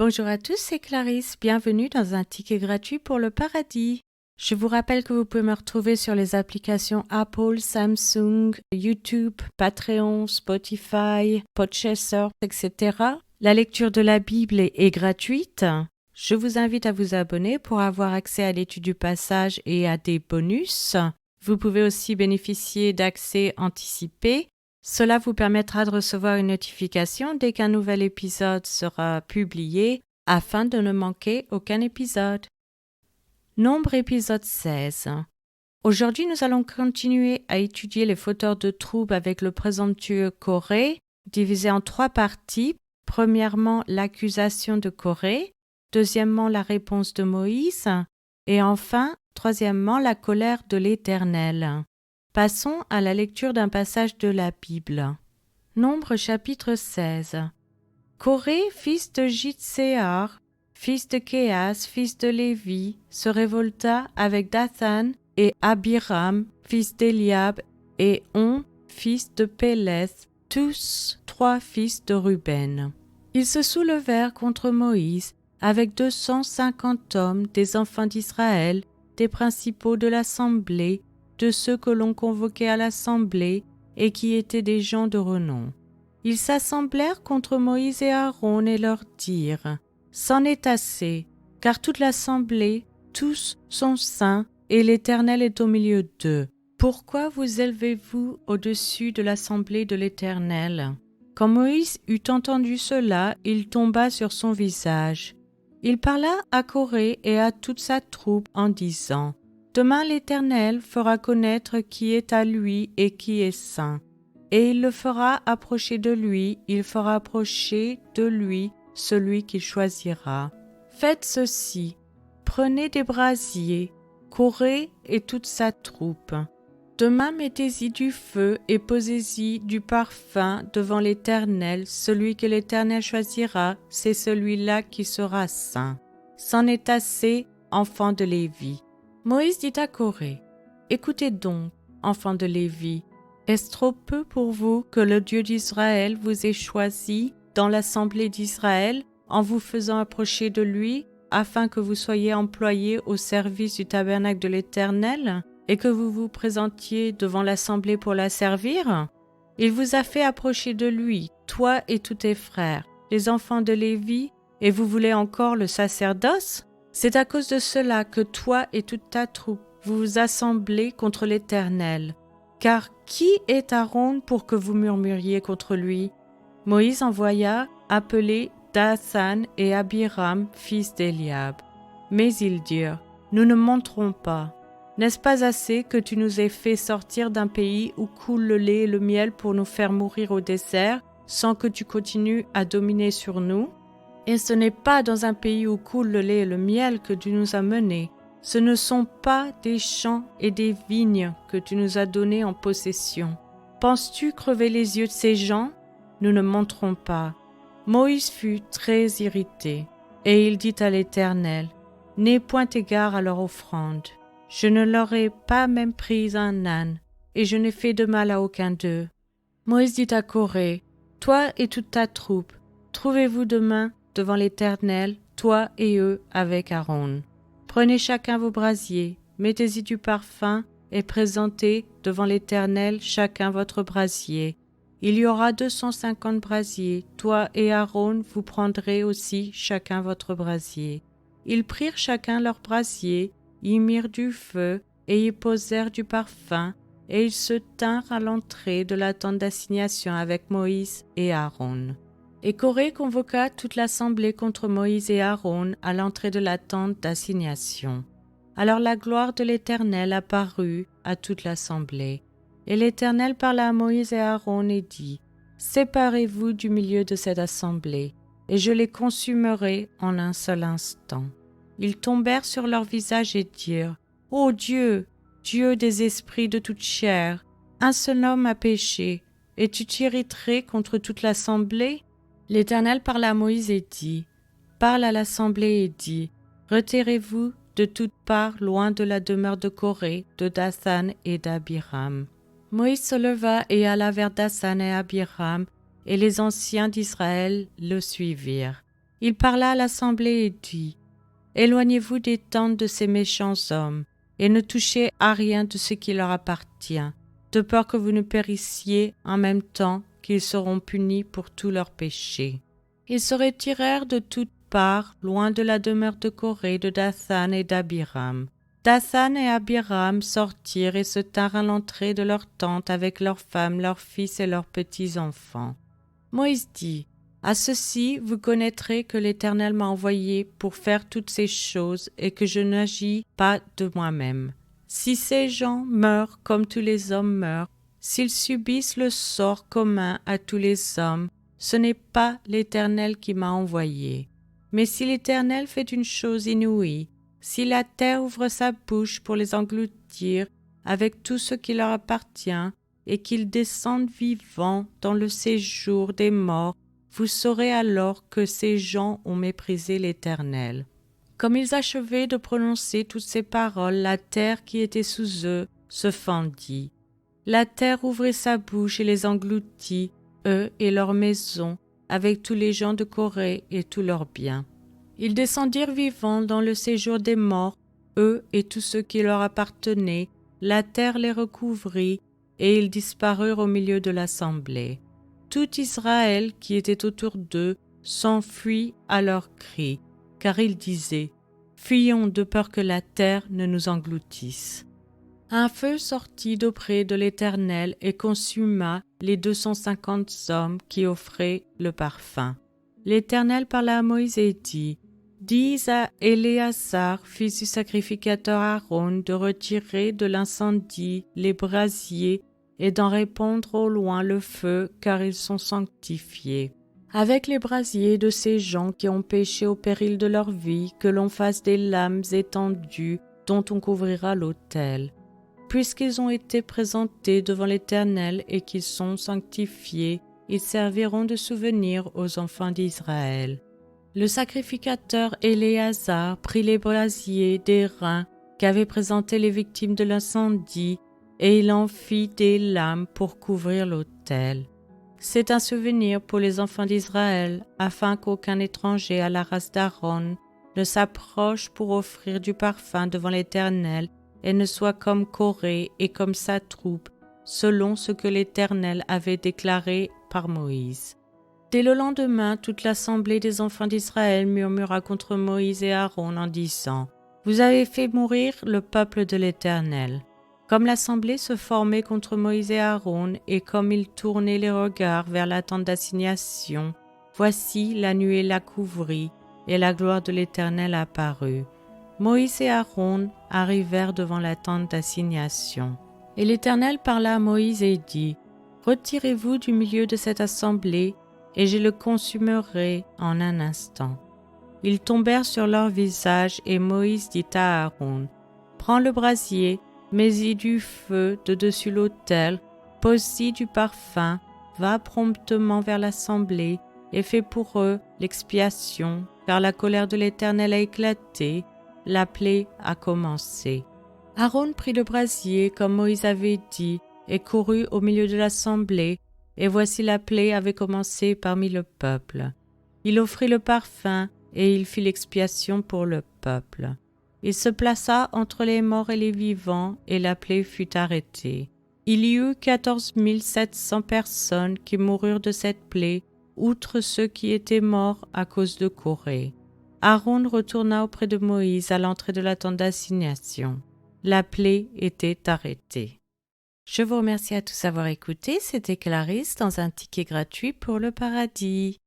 Bonjour à tous, c'est Clarisse. Bienvenue dans un ticket gratuit pour le paradis. Je vous rappelle que vous pouvez me retrouver sur les applications Apple, Samsung, YouTube, Patreon, Spotify, Podchaser, etc. La lecture de la Bible est gratuite. Je vous invite à vous abonner pour avoir accès à l'étude du passage et à des bonus. Vous pouvez aussi bénéficier d'accès anticipé. Cela vous permettra de recevoir une notification dès qu'un nouvel épisode sera publié afin de ne manquer aucun épisode. Nombre épisode 16. Aujourd'hui, nous allons continuer à étudier les fauteurs de troubles avec le présomptueux Coré, divisé en 3 parties. Premièrement, l'accusation de Coré. Deuxièmement, la réponse de Moïse. Et enfin, troisièmement, la colère de l'Éternel. Passons à la lecture d'un passage de la Bible. Nombre chapitre 16. Coré, fils de Jitséar, fils de Kéas, fils de Lévi, se révolta avec Dathan et Abiram, fils d'Éliab, et On, fils de Péleth, tous 3 fils de Ruben. Ils se soulevèrent contre Moïse avec 250 hommes des enfants d'Israël, des principaux de l'assemblée, de ceux que l'on convoquait à l'assemblée et qui étaient des gens de renom. Ils s'assemblèrent contre Moïse et Aaron et leur dirent : « C'en est assez, car toute l'assemblée, tous sont saints, et l'Éternel est au milieu d'eux. Pourquoi vous élevez-vous au-dessus de l'assemblée de l'Éternel » Quand Moïse eut entendu cela, il tomba sur son visage. Il parla à Coré et à toute sa troupe en disant : Demain l'Éternel fera connaître qui est à lui et qui est saint. Et il le fera approcher de lui, il fera approcher de lui celui qu'il choisira. Faites ceci, prenez des brasiers, Coré et toute sa troupe. Demain mettez-y du feu et posez-y du parfum devant l'Éternel. Celui que l'Éternel choisira, c'est celui-là qui sera saint. C'en est assez, enfants de Lévi. Moïse dit à Coré : Écoutez donc, enfants de Lévi, est-ce trop peu pour vous que le Dieu d'Israël vous ait choisi dans l'assemblée d'Israël en vous faisant approcher de lui, afin que vous soyez employés au service du tabernacle de l'Éternel et que vous vous présentiez devant l'assemblée pour la servir? Il vous a fait approcher de lui, toi et tous tes frères, les enfants de Lévi, et vous voulez encore le sacerdoce? C'est à cause de cela que toi et toute ta troupe, vous vous assemblez contre l'Éternel. Car qui est Aaron pour que vous murmuriez contre lui ? Moïse envoya appeler Dathan et Abiram, fils d'Éliab. Mais ils dirent : Nous ne monterons pas. N'est-ce pas assez que tu nous aies fait sortir d'un pays où coule le lait et le miel pour nous faire mourir au désert, sans que tu continues à dominer sur nous ? Et ce n'est pas dans un pays où coule le lait et le miel que tu nous as menés. Ce ne sont pas des champs et des vignes que tu nous as donnés en possession. Penses-tu crever les yeux de ces gens ? Nous ne monterons pas. Moïse fut très irrité, et il dit à l'Éternel : N'aie point égard à leur offrande. Je ne leur ai pas même pris un âne, et je n'ai fait de mal à aucun d'eux. Moïse dit à Coré : Toi et toute ta troupe, trouvez-vous demain devant l'Éternel, toi et eux avec Aaron. Prenez chacun vos brasiers, mettez-y du parfum, et présentez devant l'Éternel chacun votre brasier. Il y aura 250 brasiers, toi et Aaron vous prendrez aussi chacun votre brasier. Ils prirent chacun leur brasier, y mirent du feu, et y posèrent du parfum, et ils se tinrent à l'entrée de la tente d'assignation avec Moïse et Aaron. Et Coré convoqua toute l'assemblée contre Moïse et Aaron à l'entrée de la tente d'assignation. Alors la gloire de l'Éternel apparut à toute l'assemblée. Et l'Éternel parla à Moïse et à Aaron et dit : Séparez-vous du milieu de cette assemblée, et je les consumerai en un seul instant. Ils tombèrent sur leur visage et dirent : Ô Dieu, Dieu des esprits de toute chair, un seul homme a péché, et tu t'irriterais contre toute l'assemblée ? L'Éternel parla à Moïse et dit : Parle à l'assemblée et dis : Retirez-vous de toutes parts loin de la demeure de Coré, de Dathan et d'Abiram. Moïse se leva et alla vers Dathan et Abiram, et les anciens d'Israël le suivirent. Il parla à l'assemblée et dit : « Éloignez-vous des tentes de ces méchants hommes, et ne touchez à rien de ce qui leur appartient, de peur que vous ne périssiez en même temps qu'ils seront punis pour tous leurs péchés. » Ils se retirèrent de toutes parts, loin de la demeure de Coré, de Dathan et d'Abiram. Dathan et Abiram sortirent et se tinrent à l'entrée de leur tente avec leurs femmes, leurs fils et leurs petits-enfants. Moïse dit : « À ceci vous connaîtrez que l'Éternel m'a envoyé pour faire toutes ces choses et que je n'agis pas de moi-même. Si ces gens meurent comme tous les hommes meurent, s'ils subissent le sort commun à tous les hommes, ce n'est pas l'Éternel qui m'a envoyé. Mais si l'Éternel fait une chose inouïe, si la terre ouvre sa bouche pour les engloutir avec tout ce qui leur appartient, et qu'ils descendent vivants dans le séjour des morts, vous saurez alors que ces gens ont méprisé l'Éternel. » Comme ils achevaient de prononcer toutes ces paroles, la terre qui était sous eux se fendit. La terre ouvrit sa bouche et les engloutit, eux et leurs maisons, avec tous les gens de Corée et tous leurs biens. Ils descendirent vivants dans le séjour des morts, eux et tous ceux qui leur appartenaient, la terre les recouvrit, et ils disparurent au milieu de l'assemblée. Tout Israël qui était autour d'eux s'enfuit à leurs cris, car ils disaient : « Fuyons de peur que la terre ne nous engloutisse. » Un feu sortit d'auprès de l'Éternel et consuma les 250 hommes qui offraient le parfum. L'Éternel parla à Moïse et dit : « Dis à Éléazar, fils du sacrificateur Aaron, de retirer de l'incendie les brasiers et d'en répandre au loin le feu, car ils sont sanctifiés. Avec les brasiers de ces gens qui ont péché au péril de leur vie, que l'on fasse des lames étendues dont on couvrira l'autel. Puisqu'ils ont été présentés devant l'Éternel et qu'ils sont sanctifiés, ils serviront de souvenir aux enfants d'Israël. » Le sacrificateur Éléazar prit les brasiers d'airain qu'avaient présentés les victimes de l'incendie, et il en fit des lames pour couvrir l'autel. C'est un souvenir pour les enfants d'Israël, afin qu'aucun étranger à la race d'Aaron ne s'approche pour offrir du parfum devant l'Éternel et ne soit comme Corée et comme sa troupe, selon ce que l'Éternel avait déclaré par Moïse. Dès le lendemain, toute l'assemblée des enfants d'Israël murmura contre Moïse et Aaron en disant : « Vous avez fait mourir le peuple de l'Éternel. » Comme l'assemblée se formait contre Moïse et Aaron, et comme ils tournaient les regards vers la tente d'assignation, voici la nuée la couvrit, et la gloire de l'Éternel apparut. Moïse et Aaron arrivèrent devant la tente d'assignation. Et l'Éternel parla à Moïse et dit : « Retirez-vous du milieu de cette assemblée, et je le consumerai en un instant. » Ils tombèrent sur leur visage, et Moïse dit à Aaron : « Prends le brasier, mets-y du feu de dessus l'autel, pose-y du parfum, va promptement vers l'assemblée, et fais pour eux l'expiation, car la colère de l'Éternel a éclaté, la plaie a commencé. » Aaron prit le brasier, comme Moïse avait dit, et courut au milieu de l'assemblée, et voici la plaie avait commencé parmi le peuple. Il offrit le parfum, et il fit l'expiation pour le peuple. Il se plaça entre les morts et les vivants, et la plaie fut arrêtée. Il y eut 14 700 personnes qui moururent de cette plaie, outre ceux qui étaient morts à cause de Corée. Aaron retourna auprès de Moïse à l'entrée de la tente d'assignation. La plaie était arrêtée. Je vous remercie à tous d'avoir écouté. C'était Clarisse dans un ticket gratuit pour le paradis.